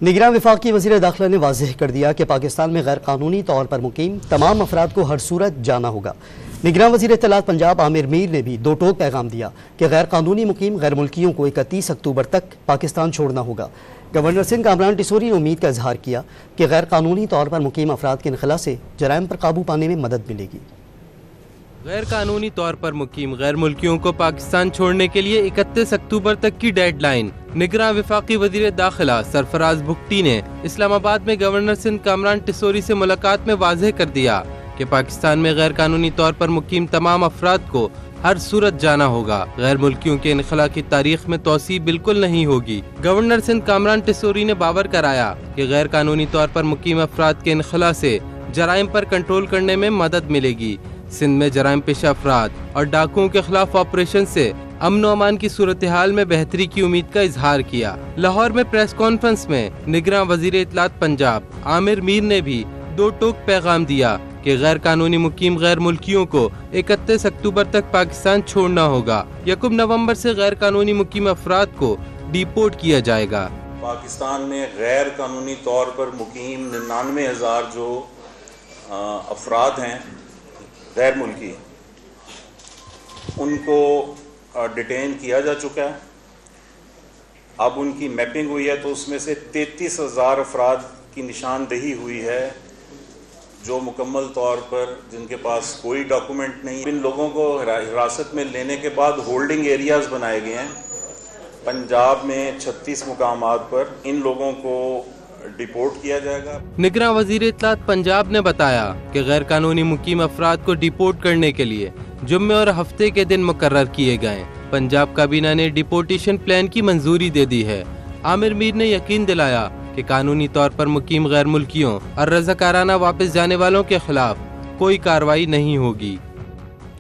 निगरान वफाकी वज़ीर दाखिला ने वाज़ेह कर दिया कि पाकिस्तान में गैर कानूनी तौर पर मुकीम तमाम अफराद को हर सूरत जाना होगा। निगरान वज़ीर इत्तलात पंजाब आमिर मीर ने भी दो टोक पैगाम दिया कि गैर कानूनी मुकीम गैर मुल्कियों को 31 अक्टूबर तक पाकिस्तान छोड़ना होगा। गवर्नर सिंध कामरान टिसोरी ने उम्मीद का इजहार किया कि गैर कानूनी तौर पर मुकीम अफराद के इनखला से जराइम पर काबू पाने में मदद मिलेगी। गैर कानूनी तौर पर मुकीम गैर मुल्कियों को पाकिस्तान छोड़ने के लिए 31 अक्टूबर तक की डेडलाइन। निगरान वफाकी वज़ीर दाखिला सरफराज भुट्टी ने इस्लामाबाद में गवर्नर सिंध कामरान टिसोरी से मुलाकात में वाज़ेह कर दिया कि पाकिस्तान में गैर कानूनी तौर पर मुकीम तमाम अफराद को हर सूरत जाना होगा। गैर मुल्कियों के इनखला की तारीख में तोसी बिल्कुल नहीं होगी। गवर्नर सिंध कामरान टिसोरी ने बावर कराया कि गैर कानूनी तौर पर मुकीम अफराद के इनखला से जराइम पर कंट्रोल करने में मदद मिलेगी। सिंध में जराइम पेशा अफराद और डाकुओं के खिलाफ ऑपरेशन से अमन अमान की सूरत हाल में बेहतरी की उम्मीद का इजहार किया। लाहौर में प्रेस कॉन्फ्रेंस में निगरान वज़ीर इत्तलात पंजाब आमिर मीर ने भी दो टोक पैगाम दिया कि गैर कानूनी मुकीम गैर मुल्कियों को 31 अक्टूबर तक पाकिस्तान छोड़ना होगा। 1 नवंबर से गैर कानूनी मुकीम अफराद को डिपोर्ट किया जाएगा। पाकिस्तान में गैर कानूनी तौर पर मुकीम 99,000 जो अफराद हैं गैर मुल्की, उनको डिटेन किया जा चुका है। अब उनकी मैपिंग हुई है तो उसमें से 33,000 अफराद की निशानदेही हुई है जो मुकम्मल तौर पर जिनके पास कोई डॉक्यूमेंट नहीं। इन लोगों को हिरासत में लेने के बाद होल्डिंग एरियाज़ बनाए गए हैं। पंजाब में 36 मुकामात पर इन लोगों को डिपोर्ट किया जाएगा। निगरान वज़ीर इत्तलात पंजाब ने बताया कि गैर कानूनी मुकीम अफराद को डिपोर्ट करने के लिए जुम्मे और हफ्ते के दिन मुकर्रर किए गए। पंजाब काबीना ने डिपोर्टेशन प्लान की मंजूरी दे दी है। आमिर मीर ने यकीन दिलाया कि कानूनी तौर पर मुकीम गैर मुल्कियों और रज़ाकाराना वापस जाने वालों के खिलाफ कोई कार्रवाई नहीं होगी।